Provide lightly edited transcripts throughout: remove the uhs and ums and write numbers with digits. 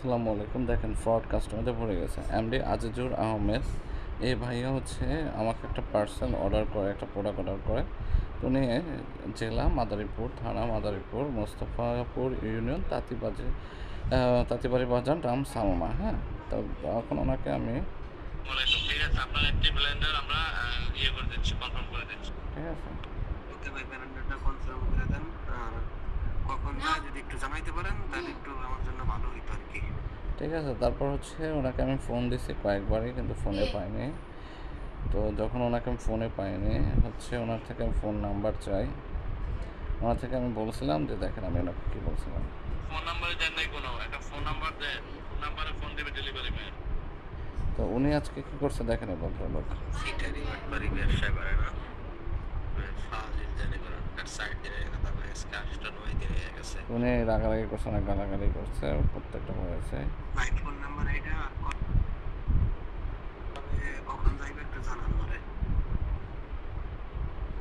আসসালামু আলাইকুম। দেখেন ফ্রড কাস্টমারদের ভরে গেছে। এমডি আজিজুর আহমেদ এই ভাইয়া হচ্ছে আমাকে একটা পার্সেল অর্ডার করে, একটা প্রোডাক্ট অর্ডার করে। তো উনি জেলা মাদারীপুর, থানা মাদারীপুর, মোস্তফাপুর ইউনিয়ন, তাঁতিবাড়ি বাজার, নাম সালমা। হ্যাঁ, তো এখন ওনাকে আমি ঠিক আছে আপনার একটি ব্লেন্ডার আমরা করে দিচ্ছি, কনফার্ম করে দিচ্ছি। ঠিক আছে, ওকে ভাই, ব্লেন্ডারটা কনফার্ম করে দেন। আর কখন যদি একটু জানাইতে পারেন তাহলে একটু আমার জন্য ভালো হইতো আর কি। ঠিক আছে, তারপর হচ্ছে ওনাকে আমি ফোন দিছি কয়েকবারই, কিন্তু ফোনে পাইনি। তো যখন ওনাকে আমি ফোনে পাইনি হচ্ছে ওনার থেকে আমি ফোন নাম্বার চাই। ওনার থেকে আমি বলছিলাম যে দেখেন, আমি ওনাকে কী বলছিলাম, ফোন নাম্বার দেন নাই, কোনো একটা ফোন নাম্বার দেন, ফোন নাম্বারে ফোন দেবে ডেলিভারি ম্যান। তো উনি আজকে কী করছে দেখেন, এই ভদ্রলোক সিটারি বাটবারি ব্যবসা করে না, উনি রাগারাগি করছে না, গালাগালি করছে, প্রত্যেকটা হয়েছে। ভাই ফোন নাম্বার এটা কখন যাইবে একটু জানান আমারে।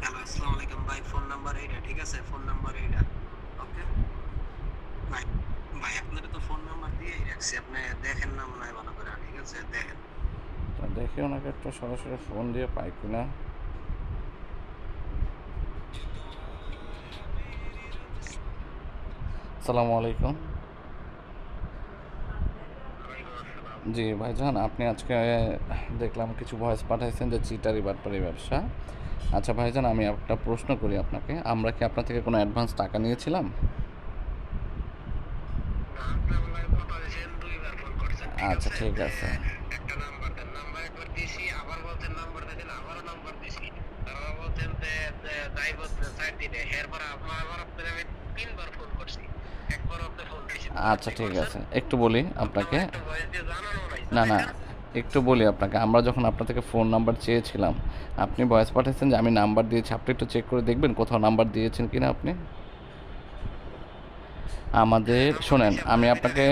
হ্যালো, আসসালামু আলাইকুম ভাই, ফোন নাম্বার এইটা, ঠিক আছে? ফোন নাম্বার এইটা, ওকে ভাই। ভাই আপনারা তো ফোন নাম্বার দিয়েই রাখছি, আপনি দেখেন না মনে হয় ভালো করে, ঠিক আছে? দেখেন, দেখি ওনাকে একটু সরাসরি ফোন দিয়ে পাই কিনা। আসসালামু আলাইকুম। জি ভাইজান, আপনি আজকে দেখলাম কিছু ভয়েস পাঠাইছেন যে চিটারি বাটপারি ব্যবসা। আচ্ছা ভাইজান, আমি একটা প্রশ্ন করি আপনাকে, আমরা কি আপনার থেকে কোনো অ্যাডভান্স টাকা নিয়েছিলাম? আচ্ছা ঠিক আছে, আচ্ছা ঠিক আছে, একটু বলি আপনাকে। না না, একটু বলি আপনাকে, আমরা যখন আপনার থেকে ফোন নাম্বার চেয়েছিলাম, আপনি ভয়েস পাঠিয়েছেন যে আমি নাম্বার দিয়েছি, আপনি একটু চেক করে দেখবেন কোথাও নাম্বার দিয়েছেন কিনা আপনি আমাদের। শোনেন, আমি আপনাকে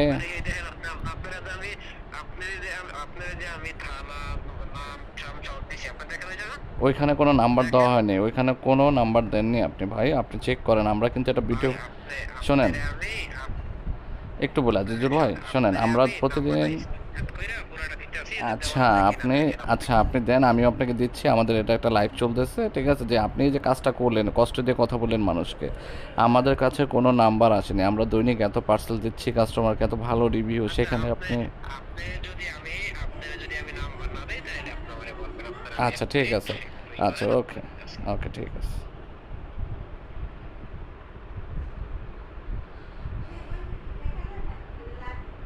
ওইখানে কোনো নাম্বার দেওয়া হয়নি, ওইখানে কোনো নাম্বার দেননি আপনি ভাই, আপনি চেক করেন। আমরা কিন্তু একটা ভিডিও, শোনেন একটু বলে আজিজুল ভাই, শোনেন আমরা প্রতিদিন, আচ্ছা আপনি দেন, আমিও আপনাকে দিচ্ছি। আমাদের এটা একটা লাইভ চলতেছে, ঠিক আছে? যে আপনি যে কাজটা করলেন, কষ্ট দিয়ে কথা বললেন মানুষকে, আমাদের কাছে কোনো নাম্বার আসেনি। আমরা দৈনিক এত পার্সেল দিচ্ছি কাস্টমারকে, এত ভালো রিভিউ, সেখানে আপনি আচ্ছা ঠিক আছে, আচ্ছা ওকে, ওকে ঠিক আছে।